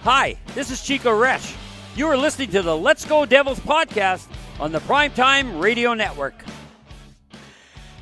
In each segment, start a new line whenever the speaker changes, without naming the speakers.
Hi, this is Chico Resch. You are listening to the Let's Go Devils podcast on the Primetime Radio Network.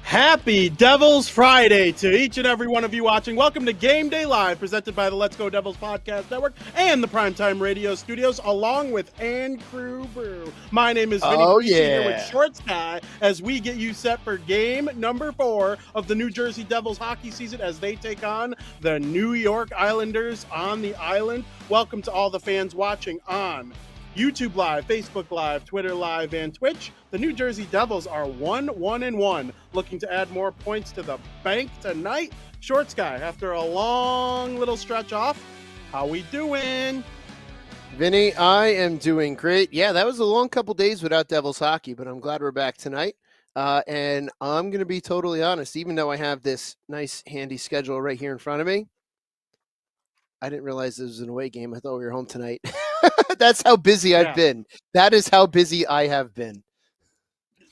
Happy Devils Friday to each and every one of you watching. Welcome to Game Day Live, presented by the Let's Go Devils Podcast Network and the Primetime Radio Studios, along with Ann Crew Brew. My name is Vinnie. Here with Shorts Guy as we get you set for game number 4 of the New Jersey Devils hockey season as they take on the New York Islanders on the island. Welcome to all the fans watching on YouTube Live, Facebook Live, Twitter Live, and Twitch. The New Jersey Devils are 1-1-1, looking to add more points to the bank tonight. Shorts Guy, after a long little stretch off, how we doing?
Vinny, I am doing great. Yeah, that was a long couple days without Devils hockey, but I'm glad we're back tonight. And I'm going to be totally honest, even though I have this nice handy schedule right here in front of me, I didn't realize this was an away game. I thought we were home tonight. That's how busy I've been. That is how busy I have been.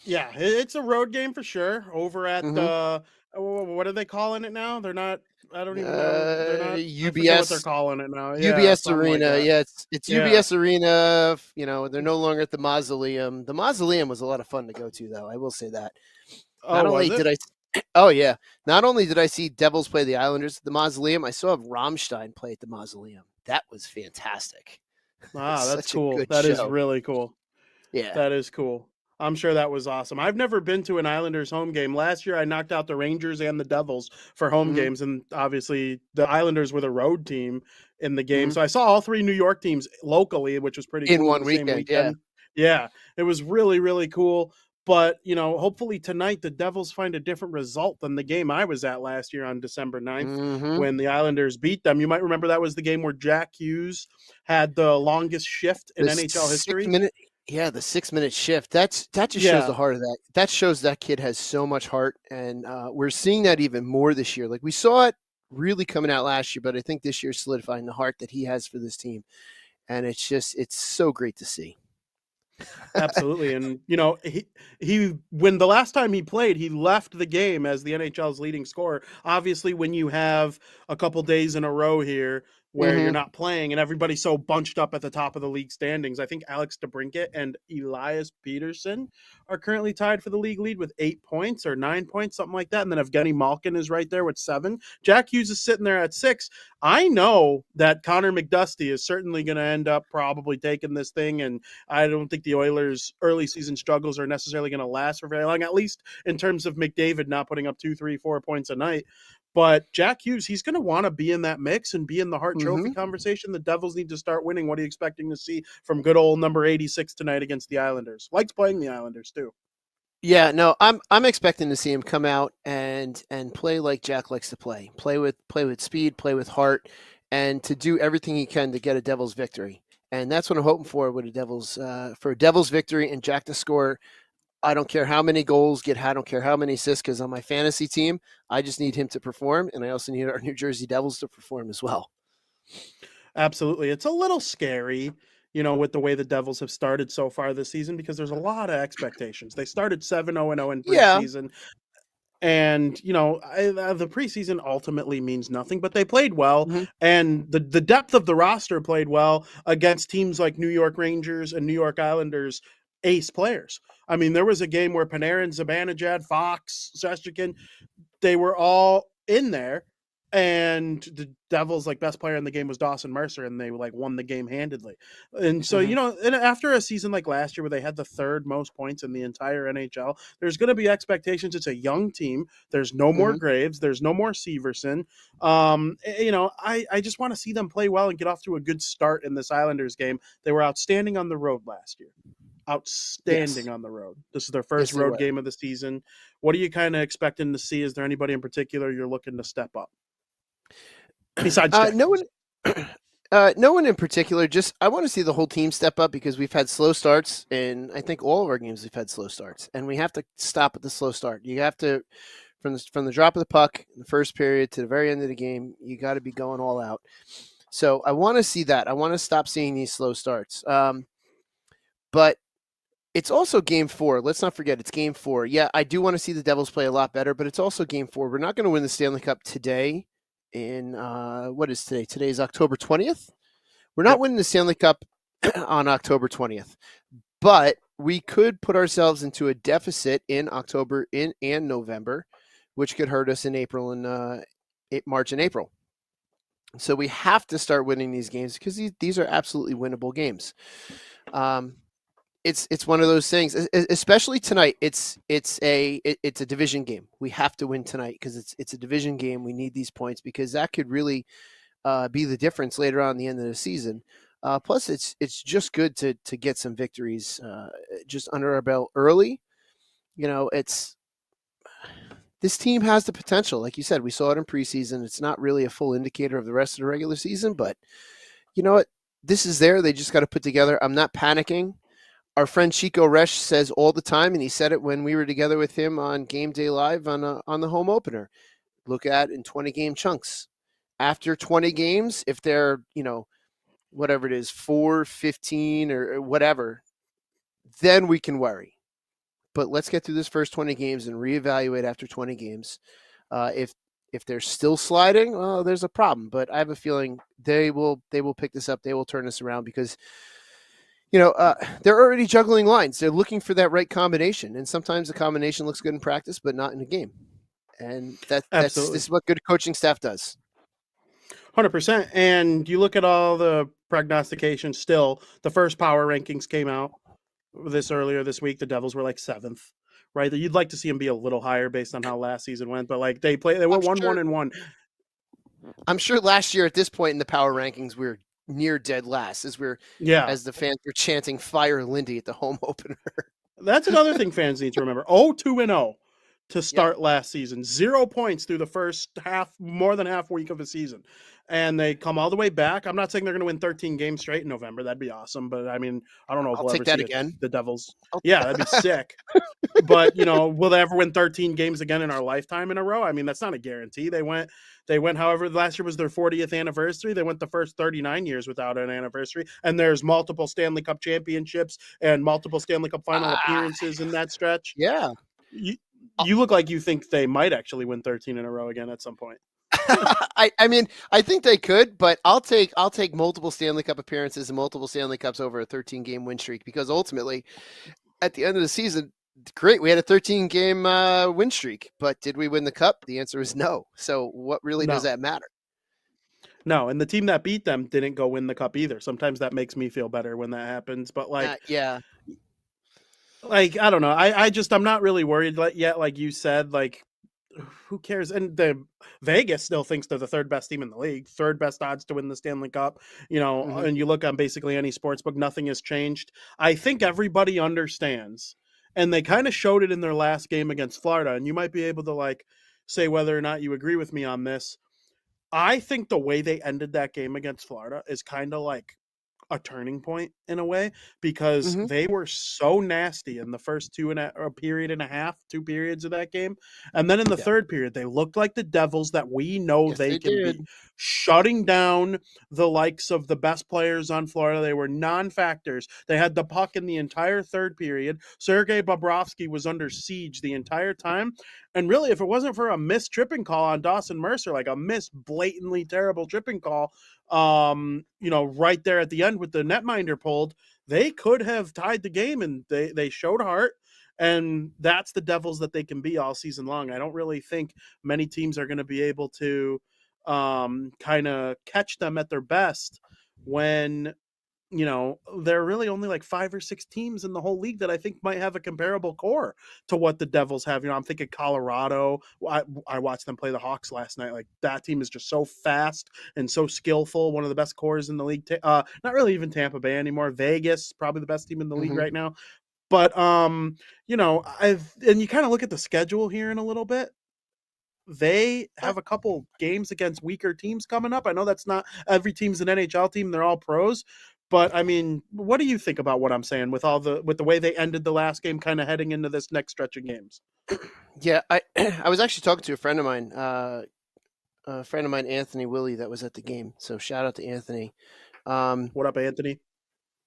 Yeah, it's a road game for sure. Over at what are they calling it now? They're not. I don't even know. They're not
UBS.
What they're calling it now?
UBS Arena.
Like
it's UBS Arena. You know, they're no longer at the Mausoleum. The Mausoleum was a lot of fun to go to, though. I will say that. Not only did I see Devils play the Islanders at the Mausoleum, I saw Rammstein play at the Mausoleum. That was fantastic.
Ah, that's cool. That is really cool.
Yeah.
That is cool. I'm sure that was awesome. I've never been to an Islanders home game. Last year, I knocked out the Rangers and the Devils for home games, and obviously the Islanders were the road team in the game. So I saw all 3 New York teams locally, which was pretty cool.
In one weekend.
Yeah, it was really, really cool. But, you know, hopefully tonight the Devils find a different result than the game I was at last year on December 9th when the Islanders beat them. You might remember that was the game where Jack Hughes had the longest shift in NHL history.
The 6-minute shift. That just shows the heart of that. That shows that kid has so much heart, and we're seeing that even more this year. Like, we saw it really coming out last year, but I think this year solidifying the heart that he has for this team. And it's so great to see.
Absolutely. And, you know, he when the last time he played, he left the game as the NHL's leading scorer. Obviously, when you have a couple days in a row here where you're not playing and everybody's so bunched up at the top of the league standings, I think Alex DeBrincat and Elias Peterson are currently tied for the league lead with 8 points or 9 points, something like that. And then Evgeny Malkin is right there with 7. Jack Hughes is sitting there at 6. I know that Connor McDusty is certainly going to end up probably taking this thing, and I don't think the Oilers' early season struggles are necessarily going to last for very long, at least in terms of McDavid not putting up 2, 3, 4 points a night. But Jack Hughes, he's going to want to be in that mix and be in the Hart Trophy conversation. The Devils need to start winning. What are you expecting to see from good old number 86 tonight against the Islanders? Likes playing the Islanders too.
Yeah, no, I'm expecting to see him come out and play like Jack likes to play. Play with speed, play with heart, and to do everything he can to get a Devils victory. And that's what I'm hoping for with for a Devils victory and Jack to score. I don't care how many goals I don't care how many assists, because on my fantasy team, I just need him to perform, and I also need our New Jersey Devils to perform as well.
Absolutely. It's a little scary, you know, with the way the Devils have started so far this season, because there's a lot of expectations. They started 7-0-0 in preseason. And, you know, the preseason ultimately means nothing, but they played well. And the depth of the roster played well against teams like New York Rangers and New York Islanders ace players. I mean, there was a game where Panarin, Zibanejad, Fox, Shesterkin, they were all in there. And the Devils' best player in the game was Dawson Mercer, and they won the game handedly. And so, you know, and after a season like last year where they had the 3rd most points in the entire NHL, there's going to be expectations. It's a young team. There's no more Graves. There's no more Severson. You know, I just want to see them play well and get off to a good start in this Islanders game. They were outstanding on the road last year. Outstanding on the road. This is their first road game of the season. What are you kind of expecting to see? Is there anybody in particular you're looking to step up? Besides
no one in particular. Just I want to see the whole team step up, because we've had slow starts, and I think all of our games we've had slow starts, and we have to stop at the slow start. You have to, from the drop of the puck in the first period to the very end of the game, you got to be going all out. So I want to see that. I want to stop seeing these slow starts. But it's also game 4. Let's not forget it's game 4. Yeah, I do want to see the Devils play a lot better, but it's also game 4. We're not going to win the Stanley Cup today. In what is today? Today is October 20th. We're not
Yep.
winning the Stanley Cup on October 20th, but we could put ourselves into a deficit in October and November, which could hurt us in April and March and April. So we have to start winning these games because these are absolutely winnable games. It's one of those things, especially tonight. It's a division game. We have to win tonight because it's a division game. We need these points because that could really be the difference later on the end of the season. Plus, it's just good to get some victories just under our belt early. This team has the potential. Like you said, we saw it in preseason. It's not really a full indicator of the rest of the regular season, but you know what? This is there. They just got to put together. I'm not panicking. Our friend Chico Resch says all the time, and he said it when we were together with him on Game Day Live on the home opener. Look at in 20-game chunks. After 20 games, if they're, whatever it is, 4, 15 or whatever, then we can worry. But let's get through this first 20 games and reevaluate after 20 games. If they're still sliding, well, there's a problem. But I have a feeling they will pick this up. They will turn this around because, they're already juggling lines. They're looking for that right combination. And sometimes the combination looks good in practice, but not in a game. And this is what good coaching staff does.
100%. And you look at all the prognostications still, the first power rankings came out earlier this week. The Devils were like 7th, right? You'd like to see them be a little higher based on how last season went, but like they went 1-1-1.
I'm sure last year at this point in the power rankings, we were near dead last as the fans were chanting "Fire Lindy" at the home opener.
That's another thing fans need to remember. 2-0 to start last season. 0 points through the first more than half week of a season. And they come all the way back. I'm not saying they're going to win 13 games straight in November. That'd be awesome. But I mean, I don't know if
I'll
we'll
take
ever
that
see
again.
The Devils. Yeah, that'd be sick. But will they ever win 13 games again in our lifetime in a row? I mean, that's not a guarantee. They went, however, last year was their 40th anniversary. They went the first 39 years without an anniversary. And there's multiple Stanley Cup championships and multiple Stanley Cup final appearances in that stretch.
Yeah.
You look like you think they might actually win 13 in a row again at some point.
I mean, I think they could, but I'll take multiple Stanley Cup appearances and multiple Stanley Cups over a 13-game win streak because ultimately, at the end of the season, great, we had a 13-game win streak, but did we win the Cup? The answer is no. So what really does that matter? No,
and the team that beat them didn't go win the Cup either. Sometimes that makes me feel better when that happens, but
yeah.
Like, I don't know. I'm not really worried yet. Like you said, like, who cares? And Vegas still thinks they're the third best team in the league, third best odds to win the Stanley Cup. And you look on basically any sports book, nothing has changed. I think everybody understands, and they kind of showed it in their last game against Florida. And you might be able to say whether or not you agree with me on this. I think the way they ended that game against Florida is kind of like a turning point in a way because they were so nasty in the first 2 periods of that game. And then in the third period, they looked like the Devils that we know they can be, shutting down the likes of the best players on Florida. They were non-factors. They had the puck in the entire third period. Sergei Bobrovsky was under siege the entire time. And really, if it wasn't for a missed tripping call on Dawson Mercer, like a missed, blatantly terrible tripping call, right there at the end with the netminder pulled, they could have tied the game, and they showed heart. And that's the Devils that they can be all season long. I don't really think many teams are going to be able to kind of catch them at their best when there are really only like 5 or 6 teams in the whole league that I think might have a comparable core to what the Devils have. I'm thinking Colorado. I watched them play the Hawks last night. Like, that team is just so fast and so skillful. One of the best cores in the league. Not really even Tampa Bay anymore. Vegas, probably the best team in the league right now. But, and you kind of look at the schedule here in a little bit. They have a couple games against weaker teams coming up. I know that's not every team's an NHL team. They're all pros. But I mean, what do you think about what I'm saying with the way they ended the last game, kind of heading into this next stretch of games?
Yeah, I was actually talking to a friend of mine, Anthony Willie, that was at the game. So shout out to Anthony.
What up, Anthony?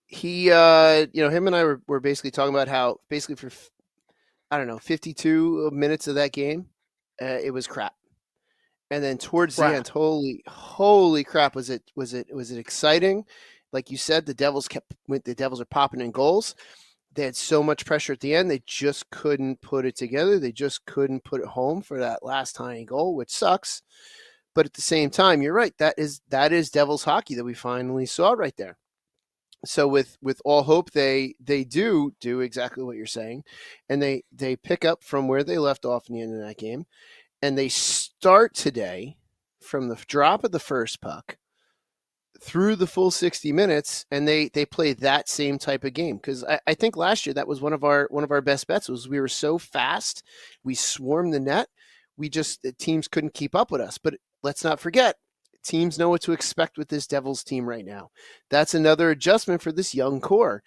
He, him and I were basically talking about how basically for 52 minutes of that game, it was crap. And then towards the
Crap.
end, holy crap, was it exciting? Like you said, the Devils are popping in goals. They had so much pressure at the end, they just couldn't put it together. They just couldn't put it home for that last tiny goal, which sucks. But at the same time, you're right. That is Devils hockey that we finally saw right there. So with all hope, they do exactly what you're saying, and they pick up from where they left off in the end of that game, and they start today from the drop of the first puck through the full 60 minutes, and they play that same type of game. Because I think last year that was one of our best bets. Was we were so fast, we swarmed the net, the teams couldn't keep up with us. But let's not forget, teams know what to expect with this Devils team right now. That's another adjustment for this young core.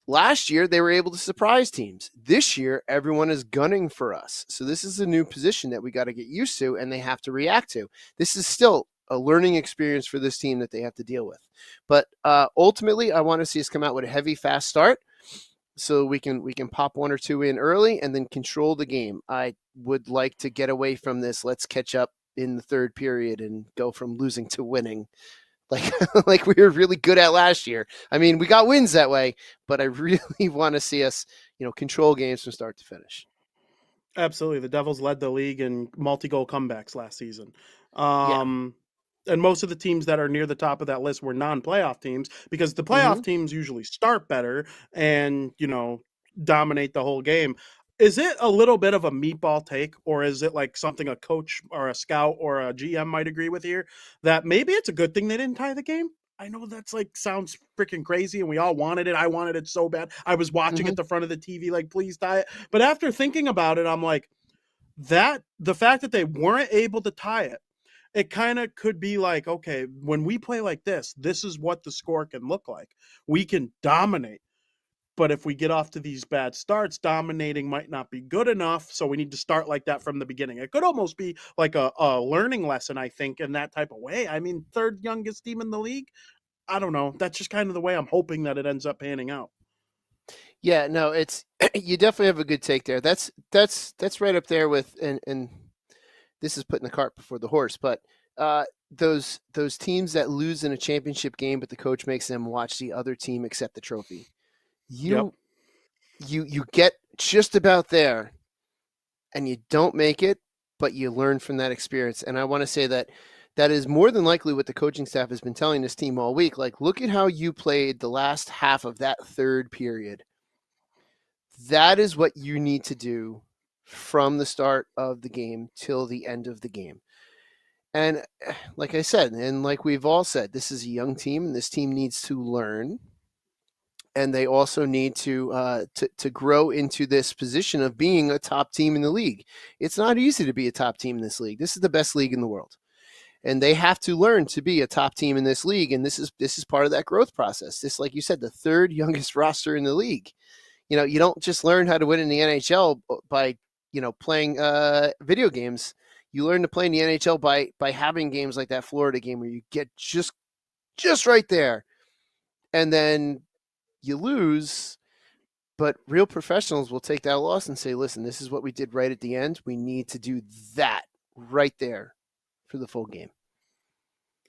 Last year, they were able to surprise teams. This year, everyone is gunning for us. So this is a new position that we got to get used to, and they have to react to. This is still a learning experience for this team that they have to deal with. But ultimately, I want to see us come out with a heavy, fast start so we can pop one or two in early and then control the game. I would like to get away from this. Let's catch up in the third period and go from losing to winning. Like we were really good at last year. I mean, we got wins that way, but I really want to see us, control games from start to finish.
Absolutely. The Devils led the league in multi-goal comebacks last season.
Yeah.
And most of the teams that are near the top of that list were non-playoff teams, because the playoff teams usually start better and, dominate the whole game. Is it a little bit of a meatball take, or is it like something a coach or a scout or a GM might agree with here, that maybe it's a good thing they didn't tie the game? I know that's sounds freaking crazy, and we all wanted it. I wanted it so bad. I was watching at the front of the TV like, please tie it. But after thinking about it, I'm like, the fact that they weren't able to tie it, it kind of could be like, okay, when we play like this is what the score can look like. We can dominate. But if we get off to these bad starts, dominating might not be good enough. So we need to start like that from the beginning. It could almost be like a learning lesson, I think, in that type of way. I mean, third youngest team in the league. I don't know. That's just kind of the way I'm hoping that it ends up panning out.
Yeah, no, it's you definitely have a good take there. That's right up there with, and this is putting the cart before the horse, but those teams that lose in a championship game, but the coach makes them watch the other team accept the trophy. You get just about there, and you don't make it, but you learn from that experience. And I want to say that is more than likely what the coaching staff has been telling this team all week. Like, look at how you played the last half of that third period. That is what you need to do from the start of the game till the end of the game. And like I said, and like we've all said, this is a young team, and this team needs to learn. And they also need to grow into this position of being a top team in the league. It's not easy to be a top team in this league. This is the best league in the world, and they have to learn to be a top team in this league. And this is part of that growth process. This, like you said, the third youngest roster in the league. You don't just learn how to win in the NHL by playing video games. You learn to play in the NHL by having games like that Florida game where you get just right there, and then you lose, but real professionals will take that loss and say, listen, this is what we did right at the end. We need to do that right there for the full game.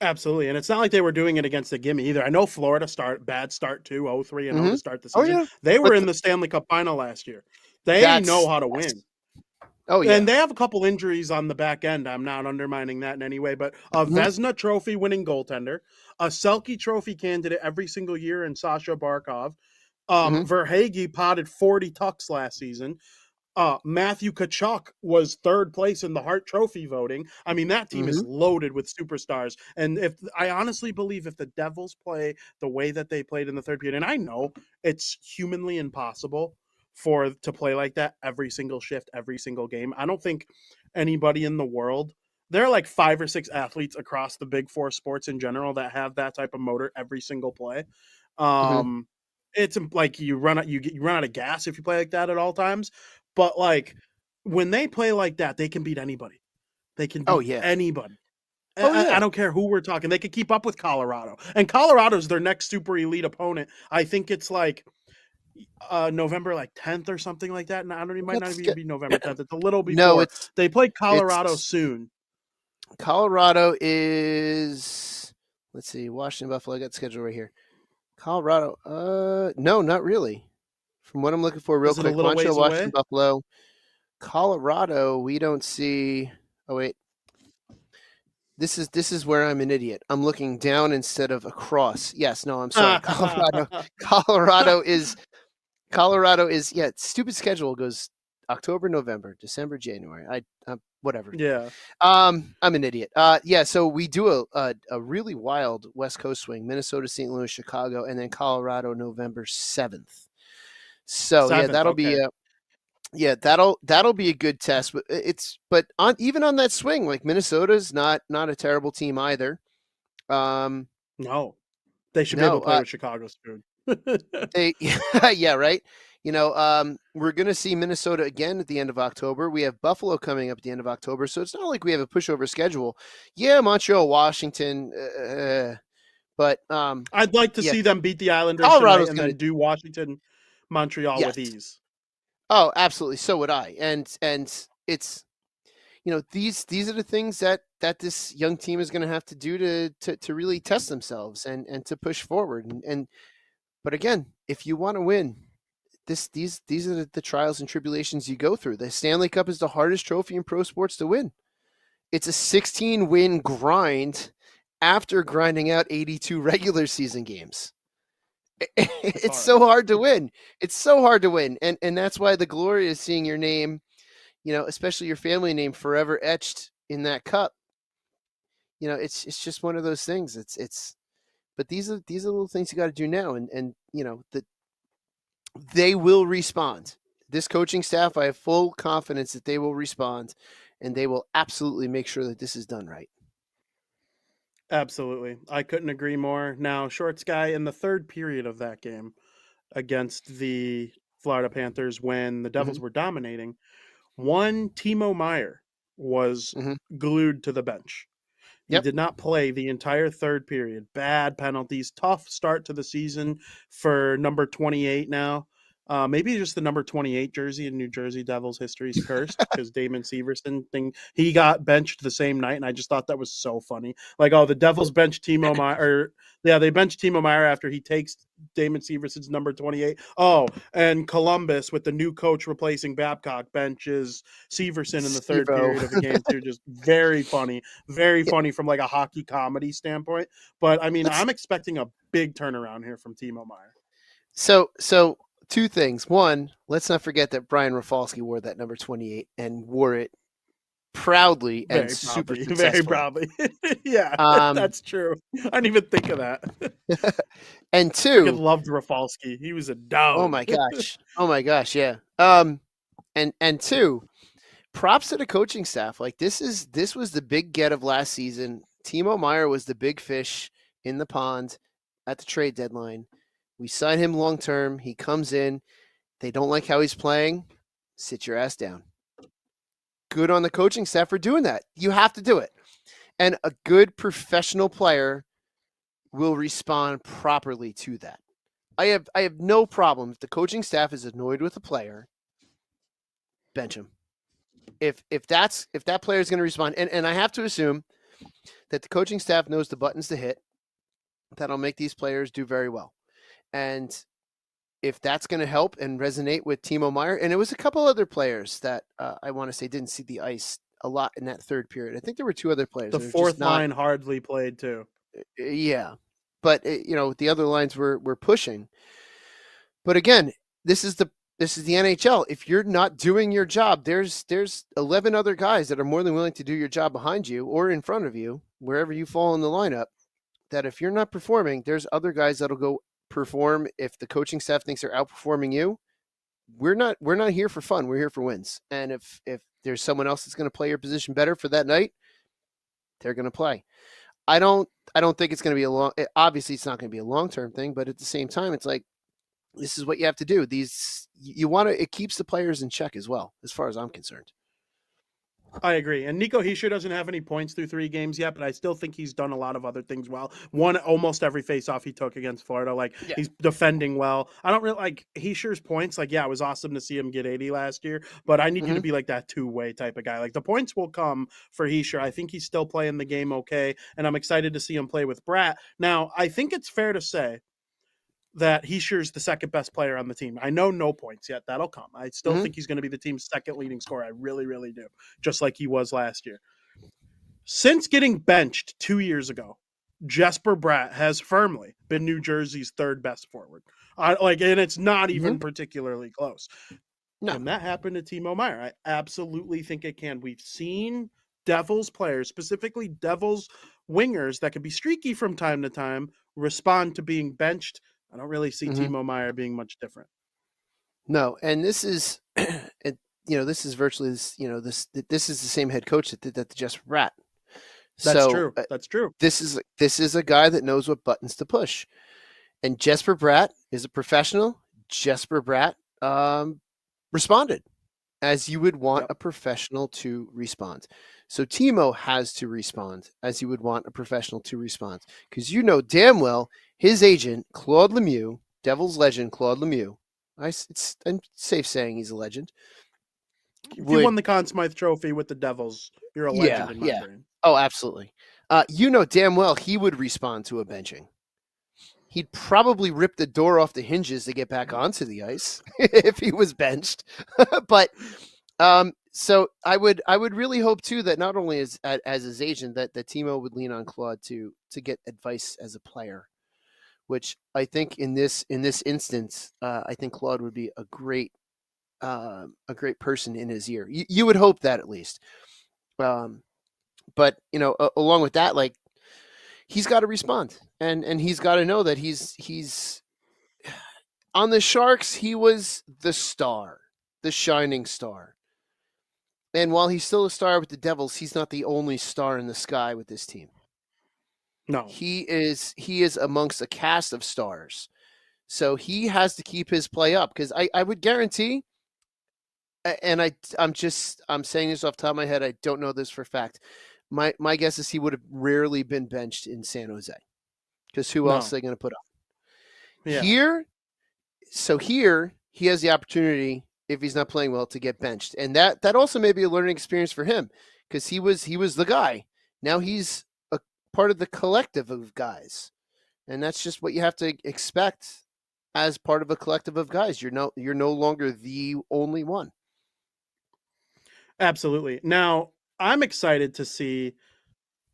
Absolutely. And it's not like they were doing it against the gimme either. I know Florida bad start too, 0-3-0 to start the season.
Yeah.
They were in the Stanley Cup final last year. They know how to win.
Oh, yeah.
And they have a couple injuries on the back end. I'm not undermining that in any way, but a Vezina Trophy winning goaltender, a Selke Trophy candidate every single year in Sasha Barkov. Verhaeghe potted 40 tucks last season. Matthew Tkachuk was third place in the Hart Trophy voting. I mean, that team is loaded with superstars. And I honestly believe if the Devils play the way that they played in the third period, and I know it's humanly impossible to play like that every single shift, every single game. I don't think anybody in the world, there are like 5 or 6 athletes across the big 4 sports in general that have that type of motor every single play. It's like you run out of gas if you play like that at all times. But like when they play like that, they can beat anybody. They can beat anybody. I don't care who we're talking. They could keep up with Colorado, and Colorado's their next super elite opponent. I think it's like November 10th or something like that. And I don't, it might not even be November 10th. It's a little before.
No,
they play Colorado soon.
Colorado is, let's see, Washington, Buffalo. I got the schedule right here. Colorado, no, not really. From what I'm looking for, real
Is it a
quick,
little
Montreal,
ways
Washington,
away?
Buffalo. Colorado, we don't see. Oh wait, this is where I'm an idiot. I'm looking down instead of across. Yes, no, I'm sorry. Colorado is yeah. Stupid schedule goes October, November, December, January. Whatever.
Yeah.
I'm an idiot. Yeah. So we do a really wild West Coast swing: Minnesota, St. Louis, Chicago, and then Colorado, November 7th. So yeah,
7th,
that'll be
okay.
that'll be a good test. But even on that swing, like Minnesota's not a terrible team either.
No. They should be able
No,
to play with Chicago's food.
they yeah, right. We're going to see Minnesota again at the end of October. We have Buffalo coming up at the end of October. So it's not like we have a pushover schedule. Yeah, Montreal, Washington, but
I'd like to see them beat the Islanders
Colorado's
tonight and
going
then
to
do Washington, Montreal with
yes.
ease.
Oh, absolutely. So would I. And it's these are the things that this young team is going to have to do to really test themselves and to push forward. But again, if you want to win, these are the trials and tribulations you go through. The Stanley Cup is the hardest trophy in pro sports to win. It's a 16-win grind after grinding out 82 regular season games. It's so hard to win. It's so hard to win. And that's why the glory is seeing your name, especially your family name, forever etched in that cup. It's just one of those things. But these are little things you got to do now. And they will respond. This coaching staff, I have full confidence that they will respond, and they will absolutely make sure that this is done right.
Absolutely. I couldn't agree more. Now, Shorts guy, in the third period of that game against the Florida Panthers, when the Devils were dominating, one Timo Meier was glued to the bench. He did not play the entire third period. Bad penalties. Tough start to the season for number 28 now. Maybe just the number 28 jersey in New Jersey Devils history is cursed because Damon Severson he got benched the same night, and I just thought that was so funny. Like, oh, the Devils benched Timo Meier. They benched Timo Meier after he takes Damon Severson's number 28. Oh, and Columbus with the new coach replacing Babcock benches Severson in the third period of the game too. Just very funny from like a hockey comedy standpoint. But I mean, I'm expecting a big turnaround here from Timo Meier.
So two things. One, let's not forget that Brian Rafalski wore that number 28 and wore it proudly and super successfully.
Very proudly. Yeah, that's true. I didn't even think of that.
And two,
I loved Rafalski. He was a dog.
Oh my gosh, yeah. And two, props to the coaching staff. Like this was the big get of last season. Timo Meier was the big fish in the pond at the trade deadline. We sign him long term. He comes in. They don't like how he's playing. Sit your ass down. Good on the coaching staff for doing that. You have to do it. And a good professional player will respond properly to that. I have no problem if the coaching staff is annoyed with a player, bench him. If that player is going to respond, and I have to assume that the coaching staff knows the buttons to hit that'll make these players do very well. And if that's going to help and resonate with Timo Meier, and it was a couple other players that I want to say didn't see the ice a lot in that third period. I think there were two other players.
The fourth line hardly played too.
Yeah, but the other lines were pushing. But again, this is the NHL. If you're not doing your job, there's 11 other guys that are more than willing to do your job behind you or in front of you, wherever you fall in the lineup. That if you're not performing, there's other guys that'll go perform. If the coaching staff thinks they're outperforming you, we're not here for fun. We're here for wins. And if there's someone else that's going to play your position better for that night, they're going to play. I don't think it's going to be obviously it's not going to be a long-term thing, but at the same time, it's like, this is what you have to do. It keeps the players in check as well, as far as I'm concerned.
I agree. And Nico Hischier doesn't have any points through 3 games yet, but I still think he's done a lot of other things well. Won almost every faceoff he took against Florida. Like,
Yeah.
he's defending well. I don't really like Hischier's points. Like, yeah, it was awesome to see him get 80 last year, but I need you to be like that two-way type of guy. Like, the points will come for Hischier. I think he's still playing the game okay, and I'm excited to see him play with Bratt. Now, I think it's fair to say that Hischier's the second best player on the team. I know no points yet. That'll come. I still think he's going to be the team's second leading scorer. I really, really do. Just like he was last year. Since getting benched 2 years ago, Jesper Bratt has firmly been New Jersey's third best forward. And it's not even particularly close.
No.
Can that happen to Timo Meier? I absolutely think it can. We've seen Devils players, specifically Devils wingers that could be streaky from time to time, respond to being benched. I don't really see Timo Meier being much different.
No, and this is, this is virtually this. This is the same head coach that did that to Jesper Bratt.
That's true. That's true.
This is a guy that knows what buttons to push, and Jesper Bratt is a professional. Jesper Bratt responded as you would want a professional to respond. So Timo has to respond as you would want a professional to respond, because damn well his agent, Claude Lemieux, Devils legend Claude Lemieux, I'm safe saying he's a legend.
If you won the Conn Smythe Trophy with the Devils, you're a legend in my brain.
Oh, absolutely. Damn well he would respond to a benching. He'd probably rip the door off the hinges to get back onto the ice if he was benched. But so I would really hope too that not only as his agent that Timo would lean on Claude to get advice as a player, which I think in this instance, I think Claude would be a great person in his ear. You would hope that at least. But along with that, like, he's got to respond, and he's got to know that he's on the Sharks. He was the star, the shining star. And while he's still a star with the Devils, he's not the only star in the sky with this team.
No,
he is amongst a cast of stars. So he has to keep his play up, because I would guarantee, and I'm saying this off the top of my head, I don't know this for a fact. My guess is he would have rarely been benched in San Jose, because who else are they going to put up? Yeah. Here he has the opportunity, if he's not playing well, to get benched, and that also may be a learning experience for him, because he was the guy. Now he's a part of the collective of guys, and that's just what you have to expect as part of a collective of guys. You're no longer the only one.
Absolutely. Now, I'm excited to see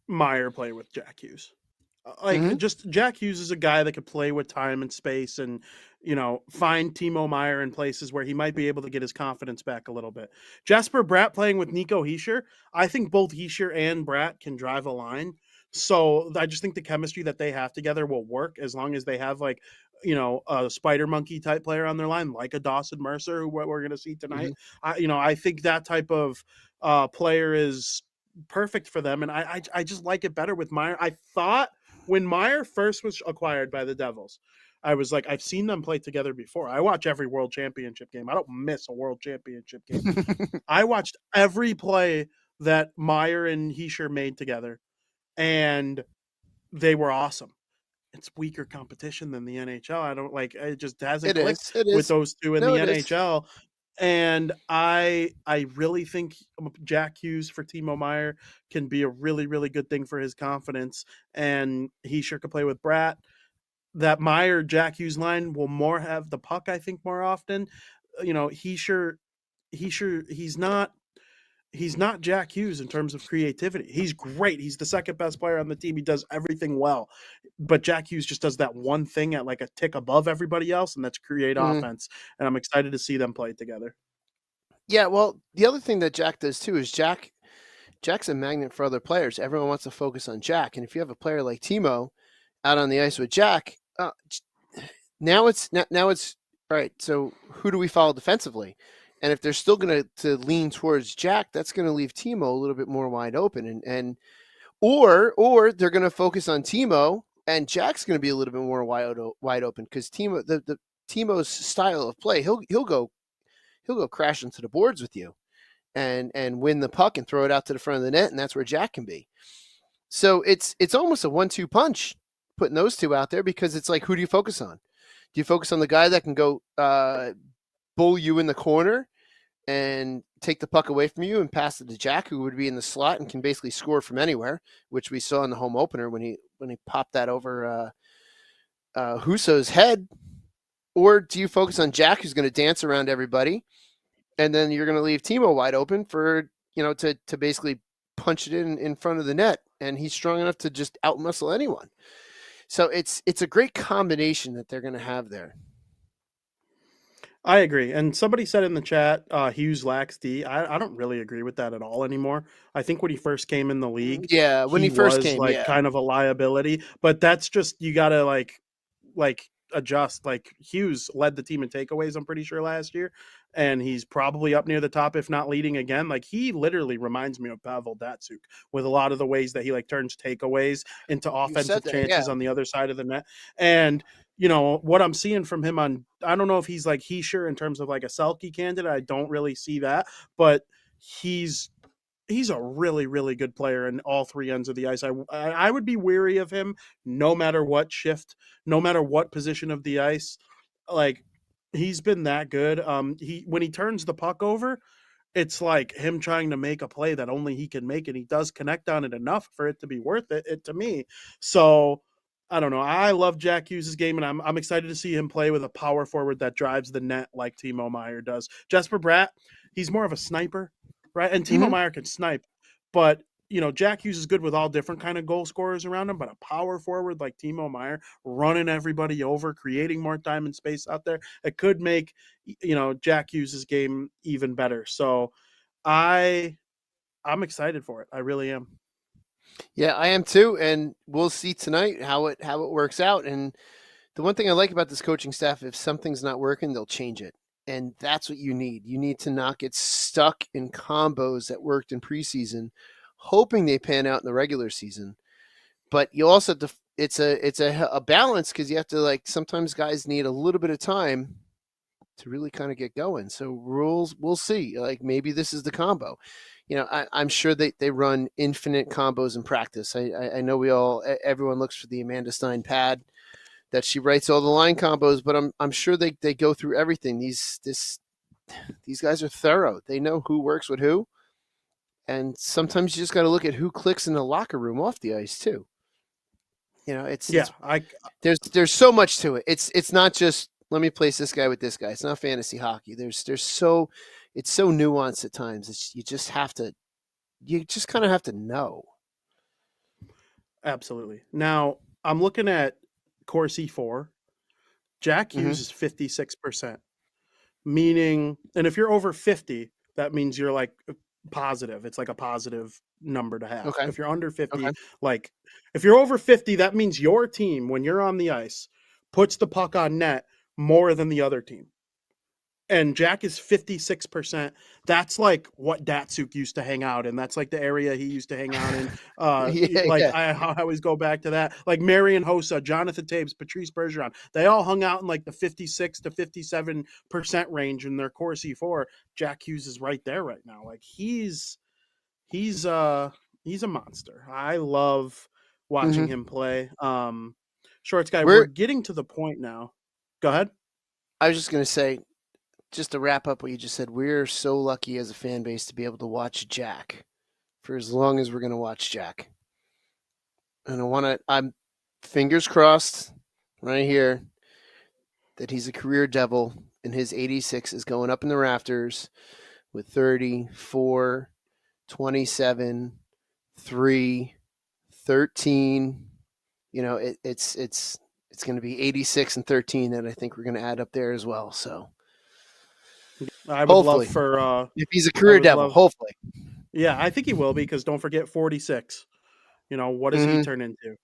Meier play with Jack Hughes. Just Jack Hughes is a guy that could play with time and space, and find Timo Meier in places where he might be able to get his confidence back a little bit. Jesper Bratt playing with Nico Hischier, I think both Hischier and Bratt can drive a line. So I just think the chemistry that they have together will work, as long as they have a spider monkey type player on their line, like a Dawson Mercer, who we're going to see tonight. I think that type of player is perfect for them, and I just like it better with Meier. I thought when Meier first was acquired by the Devils, I was like, I've seen them play together before. I watch every World Championship game. I don't miss a World Championship game. I watched every play that Meier and Hischier made together, and they were awesome. It's weaker competition than the NHL. I don't like it. Just hasn't clicked with those two in the NHL. And I really think Jack Hughes for Timo Meier can be a really, really good thing for his confidence. And he sure could play with Bratt. That Meier Jack Hughes line will more have the puck, I think, more often. He's not Jack Hughes in terms of creativity. He's great. He's the second best player on the team. He does everything well. But Jack Hughes just does that one thing at like a tick above everybody else, and that's create offense. And I'm excited to see them play together.
Yeah, well, the other thing that Jack does too is Jack's a magnet for other players. Everyone wants to focus on Jack. And if you have a player like Timo out on the ice with Jack, now it's all right. So who do we follow defensively? And if they're still going to lean towards Jack, that's going to leave Timo a little bit more wide open, or they're going to focus on Timo, and Jack's going to be a little bit more wide open, because Timo's style of play, he'll go crash into the boards with you, and win the puck and throw it out to the front of the net, and that's where Jack can be. So it's almost a 1-2 punch putting those two out there, because it's like, who do you focus on? Do you focus on the guy that can go bull you in the corner and take the puck away from you and pass it to Jack, who would be in the slot and can basically score from anywhere, which we saw in the home opener when he popped that over Husso's head? Or do you focus on Jack, who's going to dance around everybody, and then you're going to leave Timo wide open for, to basically punch it in front of the net, and he's strong enough to just outmuscle anyone. So it's a great combination that they're going to have there.
I agree. And somebody said in the chat, Hughes lacks D. I don't really agree with that at all anymore. I think when he first came in the league,
when he first
was
came,
kind of a liability. But that's just, you got to like adjust. Like, Hughes led the team in takeaways, I'm pretty sure, last year, and he's probably up near the top, if not leading again. Like, he literally reminds me of Pavel Datsyuk with a lot of the ways that he like turns takeaways into offensive chances on the other side of the net. And what I'm seeing from him I don't know if he's like Heischer in terms of like a Selke candidate. I don't really see that, but he's a really, really good player in all three ends of the ice. I would be weary of him no matter what shift, no matter what position of the ice. Like, he's been that good. When he turns the puck over, it's like him trying to make a play that only he can make, and he does connect on it enough for it to be worth it to me. So I don't know. I love Jack Hughes' game, and I'm excited to see him play with a power forward that drives the net like Timo Meier does. Jesper Bratt, he's more of a sniper, right? And Timo Meier can snipe, but Jack Hughes is good with all different kind of goal scorers around him. But a power forward like Timo Meier, running everybody over, creating more time and space out there, it could make Jack Hughes' game even better. So I'm excited for it. I really am.
Yeah, I am too, and we'll see tonight how it works out. And the one thing I like about this coaching staff, if something's not working, they'll change it. And that's what you need. You need to not get stuck in combos that worked in preseason, hoping they pan out in the regular season. But you also have to, it's a balance, because you have to, like, sometimes guys need a little bit of time to really kind of get going. So rules, we'll see. Like, maybe this is the combo. I'm sure they run infinite combos in practice. I know everyone looks for the Amanda Stein pad that she writes all the line combos, but I'm sure they go through everything. These guys are thorough. They know who works with who, and sometimes you just got to look at who clicks in the locker room off the ice too. There's so much to it. It's not just, let me place this guy with this guy. It's not fantasy hockey. It's so nuanced at times. You just kind of have to know.
Absolutely. Now I'm looking at Corsi 4. Jack Hughes is 56%, meaning, and if you're over 50, that means you're like positive. It's like a positive number to have.
Okay.
If you're under 50, like if you're over 50, that means your team, when you're on the ice, puts the puck on net more than the other team. And Jack is 56%. That's like what Datsyuk used to hang out in. That's like the area he used to hang out in. I always go back to that. Like Marian Hossa, Jonathan Taves, Patrice Bergeron, they all hung out in like the 56 to 57% range in their Corsi 4. Jack Hughes is right there right now. Like he's a monster. I love watching him play. Shorts guy, we're getting to the point now. Go ahead.
I was just going to say, just to wrap up what you just said, we're so lucky as a fan base to be able to watch Jack for as long as we're going to watch Jack. And I'm fingers crossed right here that he's a career Devil and his 86 is going up in the rafters with 30, 4, 27, 3, 13. It's going to be 86 and 13 that I think we're going to add up there as well. So
I would love for
if he's a career Devil, hopefully.
Yeah, I think he will be, because don't forget 46. What does he turn into?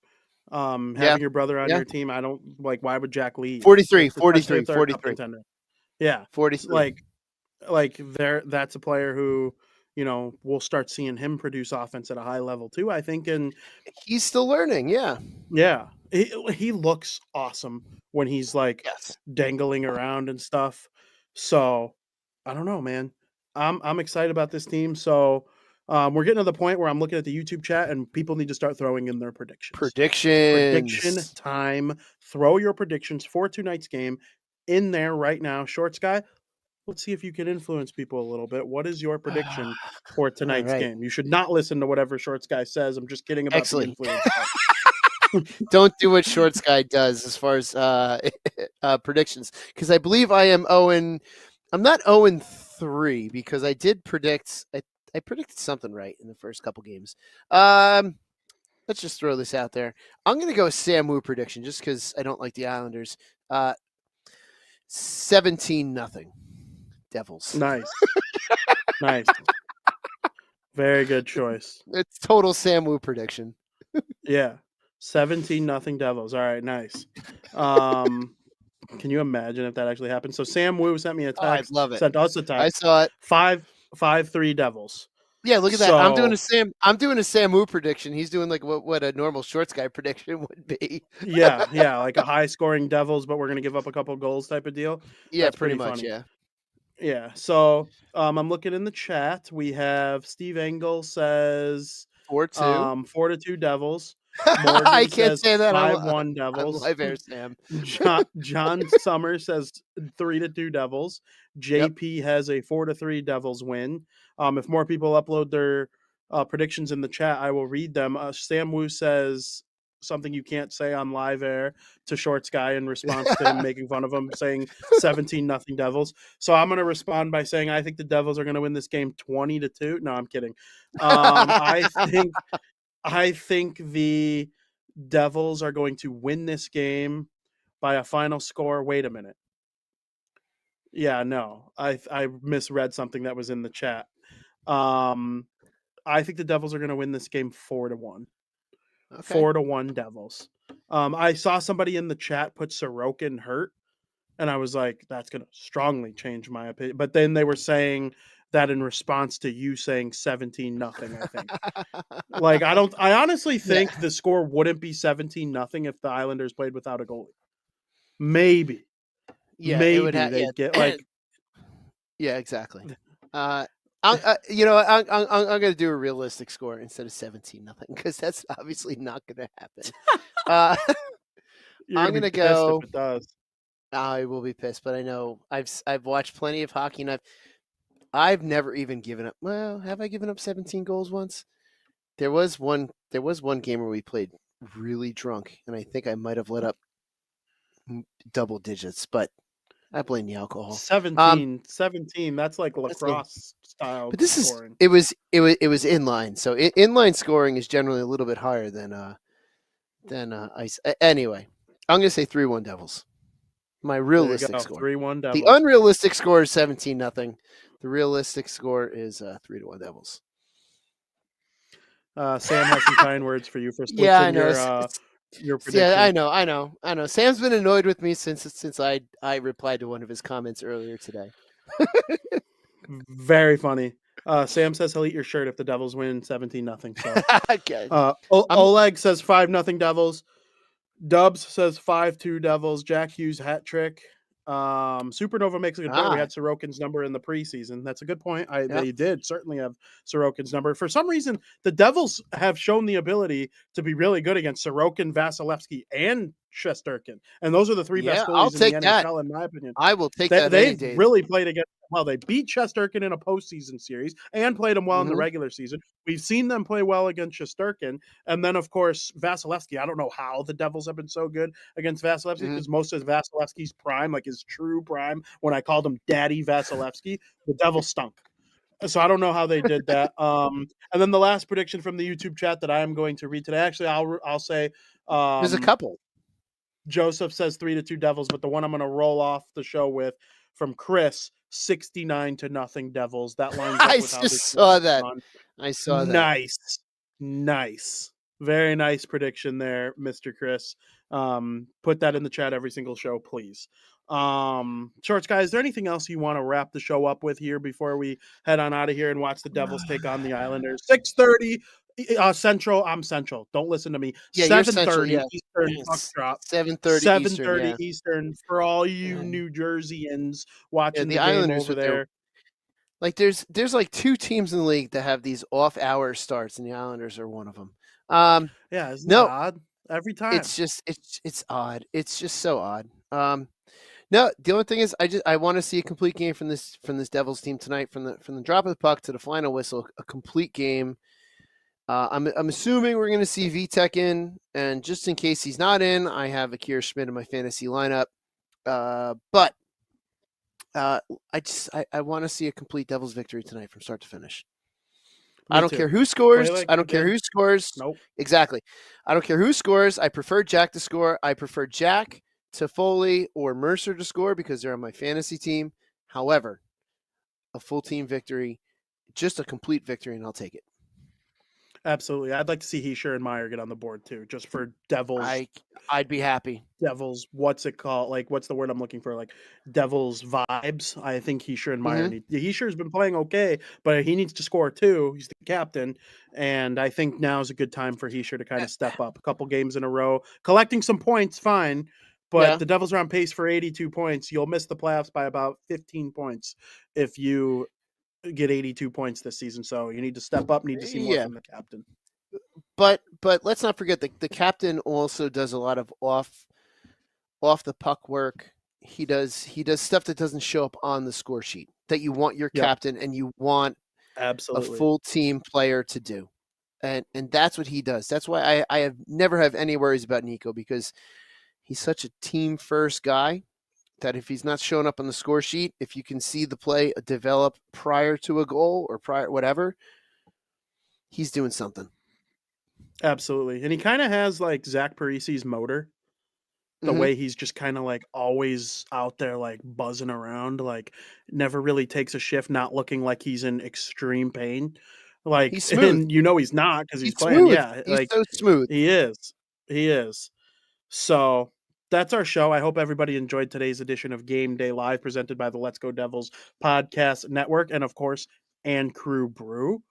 Having your brother on your team, I don't like. Why would Jack leave?
43.
Yeah,
43.
Like that's a player who we'll start seeing him produce offense at a high level too, I think. And
he's still learning. Yeah.
He looks awesome when he's like dangling around and stuff. So I don't know, man. I'm excited about this team. So we're getting to the point where I'm looking at the YouTube chat and people need to start throwing in their predictions. Prediction
Predictions.
time. Throw your predictions for tonight's game in there right now. Shorts guy, let's see if you can influence people a little bit. What is your prediction for tonight's
right.
game? You should not listen to whatever Shorts guy says. I'm just kidding about the
Excellent.
influence.
Don't do what Shorts guy does as far as predictions, because I believe I am Owen. I'm not 0-3 because I did predict. I predicted something right in the first couple games. Let's just throw this out there. I'm going to go Sam Wu prediction just because I don't like the Islanders. 17-0 Devils.
Nice. Nice. Very good choice.
It's total Sam Wu prediction.
Yeah. 17-0 Devils. All right, nice. Can you imagine if that actually happened? So Sam Wu sent me a text.
I love it.
Sent us a text.
I saw it.
5-3 Devils.
Yeah, look at that.
So,
I'm doing a Sam Wu prediction. He's doing like what a normal Shorts guy prediction would be.
yeah, like a high scoring Devils, but we're gonna give up a couple goals type of deal.
Yeah,
That's
pretty
pretty
much.
funny.
Yeah.
Yeah. So I'm looking in the chat. We have Steve Engel says
4-2.
4-2 Devils.
I
Morgan
can't
says
say that.
5-1 Devils.
I'm live air, Sam.
John Summer says 3-2 Devils. JP has a 4-3 Devils win. If more people upload their predictions in the chat, I will read them. Sam Wu says something you can't say on live air to Shorts guy in response to him making fun of him, saying 17-0 Devils. So I'm going to respond by saying I think the Devils are going to win this game 20-2. No, I'm kidding. I think the Devils are going to win this game by a final score. Wait a minute. Yeah, no, I misread something that was in the chat. I think the Devils are going to win this game 4-1. Okay. 4-1 Devils. I saw somebody in the chat put Sorokin hurt, and I was like, that's going to strongly change my opinion. But then they were saying that in response to you saying 17-0, I think. Like, I honestly think the score wouldn't be 17-0 if the Islanders played without a goalie. Maybe.
Yeah,
maybe they'd get like.
Yeah, exactly. I'm going to do a realistic score instead of 17-0 because that's obviously not going to happen. I'm going to go.
If it does.
I will be pissed, but I know I've watched plenty of hockey, and I've never even given up. Well, have I given up 17 goals once? There was one game where we played really drunk, and I think I might have let up double digits, but I blame the alcohol.
17. That's like lacrosse style.
But this
scoring.
It was inline. So inline scoring is generally a little bit higher than ice. Anyway, I'm going to say 3-1 Devils. My realistic score.
3-1 Devils.
The unrealistic score is 17-0. The realistic score is 3-1 Devils.
Sam has some kind words for you for splitting
I know.
your prediction.
Yeah, I know. Sam's been annoyed with me since I replied to one of his comments earlier today.
Very funny. Sam says he'll eat your shirt if the Devils win 17-0. So.
Okay.
Oleg says 5-0 Devils. Dubs says 5-2 Devils. Jack Hughes hat trick. Supernova makes a good point. We had Sorokin's number in the preseason. That's a good point. They did certainly have Sorokin's number. For some reason, the Devils have shown the ability to be really good against Sorokin, Vasilevsky, and Shesterkin. And those are the three best goalies in the NHL, in my opinion.
I will take that.
They really played against well. They beat Shesterkin in a postseason series and played them well in the regular season. We've seen them play well against Shesterkin. And then, of course, Vasilevsky. I don't know how the Devils have been so good against Vasilevsky because most of Vasilevsky's prime, like his true prime, when I called him Daddy Vasilevsky, the Devils stunk. So I don't know how they did that. And then the last prediction from the YouTube chat that I am going to read today. Actually, I'll say
there's a couple.
Joseph says 3-2 Devils, but the one I'm going to roll off the show with from Chris, 69-0 Devils. That lines up with
I saw that.
Nice. Very nice prediction there, Mr. Chris. Put that in the chat every single show, please. Shorts guy, is there anything else you want to wrap the show up with here before we head on out of here and watch the Devils take on the Islanders? 6:30 Central. I'm Central. Don't listen to me. 7:30 Eastern. 7:30 Eastern for all you New Jerseyans watching the Islanders over there.
Like there's like two teams in the league that have these off-hour starts, and the Islanders are one of them.
Yeah, isn't that
No,
odd? Every time.
it's just it's odd. It's just so odd. No, the only thing is I want to see a complete game from this Devils team tonight, from the drop of the puck to the final whistle, a complete game. I'm assuming we're going to see Vitek in, and just in case he's not in, I have Akira Schmidt in my fantasy lineup. But I want to see a complete Devils victory tonight from start to finish. I don't care who scores. I don't care who scores.
Nope.
Exactly. I don't care who scores. I prefer Jack to score. I prefer Jack to Foley or Mercer to score because they're on my fantasy team. However, a full team victory, just a complete victory, and I'll take it.
Absolutely. I'd like to see Heischer and Meyer get on the board too, just for Devils.
I'd be happy.
Devils, what's it called? Like, what's the word I'm looking for? Like, Devils vibes. I think Heischer and Meyer need. Heischer's been playing okay, but he needs to score too. He's the captain, and I think now is a good time for Heischer to kind of step up. A couple games in a row, collecting some points, fine. But the Devils are on pace for 82 points. You'll miss the playoffs by about 15 points if you get 82 points this season. So you need to step up. Need to see more from the captain.
But let's not forget the captain also does a lot of off the puck work. He does stuff that doesn't show up on the score sheet that you want your captain and you want a full team player to do. And that's what he does. That's why I have never have any worries about Nico, because he's such a team first guy that if he's not showing up on the score sheet, if you can see the play develop prior to a goal or prior whatever, he's doing something.
Absolutely. And he kind of has like Zach Parise's motor. The way he's just kind of like always out there, like buzzing around, like never really takes a shift, not looking like he's in extreme pain. Like,
he's smooth.
And he's not because he's playing.
Smooth.
Yeah.
He's
like
so smooth.
He is. So that's our show. I hope everybody enjoyed today's edition of Game Day Live, presented by the Let's Go Devils podcast network. And of course, And Crew Brew.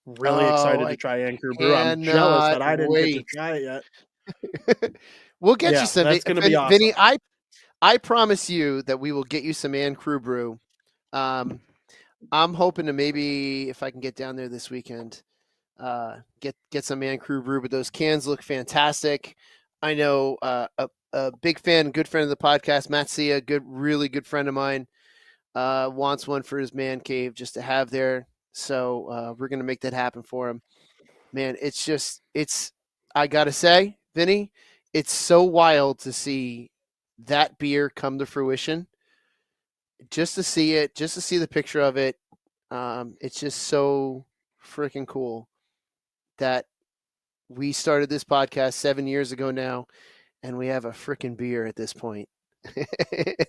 Really excited to try And Crew Brew. I'm jealous that I didn't get to try it yet.
We'll get you some.
That's going to be awesome.
Vinny, I promise you that we will get you some And Crew Brew. I'm hoping to maybe, if I can get down there this weekend, get some And Crew Brew. But those cans look fantastic. I know a big fan, good friend of the podcast, Matt Sia, really good friend of mine, wants one for his man cave just to have there. So we're going to make that happen for him. Man, I got to say, Vinny, it's so wild to see that beer come to fruition. Just to see it, just to see the picture of it. It's just so freaking cool that we started this podcast 7 years ago now, and we have a freaking beer at this point.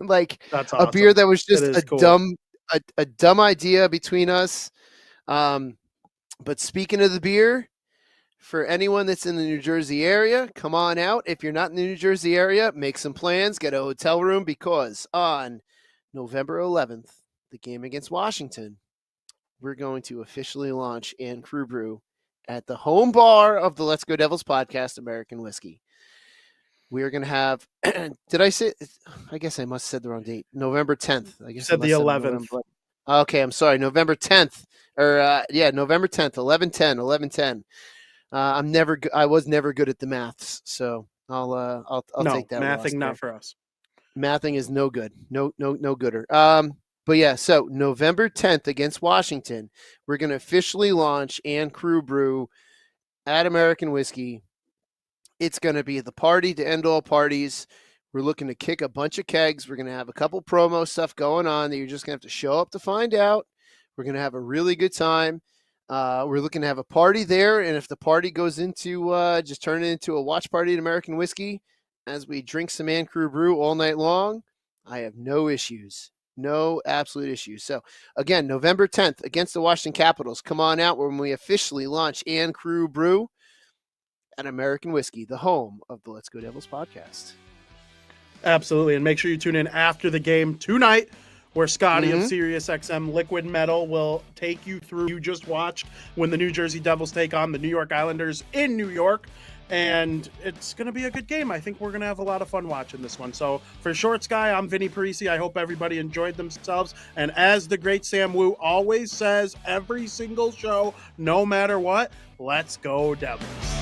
Like, that's awesome. A beer that was just a dumb idea between us. But speaking of the beer, for anyone that's in the New Jersey area, come on out. If you're not in the New Jersey area, make some plans, get a hotel room, because on November 11th, the game against Washington, we're going to officially launch And Crew Brew at the home bar of the Let's Go Devils podcast, American Whiskey. We are going to have, did I say, I guess I must have said the wrong date, November 10th. I guess
said the 11th.
Okay, I'm sorry, November 10th. November 10th, 11/10. I was never good at the maths, so I'll take that.
Mathing not for us.
Mathing is no good. No gooder. But yeah, so November 10th against Washington, we're going to officially launch And Crew Brew at American Whiskey. It's going to be the party to end all parties. We're looking to kick a bunch of kegs. We're going to have a couple promo stuff going on that you're just going to have to show up to find out. We're going to have a really good time. We're looking to have a party there, and if the party goes into just turn it into a watch party at American Whiskey as we drink some And Crew Brew all night long, I have no issues. No absolute issues. So, again, November 10th against the Washington Capitals. Come on out when we officially launch And Crew Brew at American Whiskey, the home of the Let's Go Devils podcast.
Absolutely, and make sure you tune in after the game tonight, where Scotty of SiriusXM Liquid Metal will take you through. You just watched when the New Jersey Devils take on the New York Islanders in New York. and it's going to be a good game. I think we're going to have a lot of fun watching this one. So for Shorts Guy, I'm Vinnie Parise. I hope everybody enjoyed themselves. And as the great Sam Wu always says, every single show, no matter what, let's go Devils.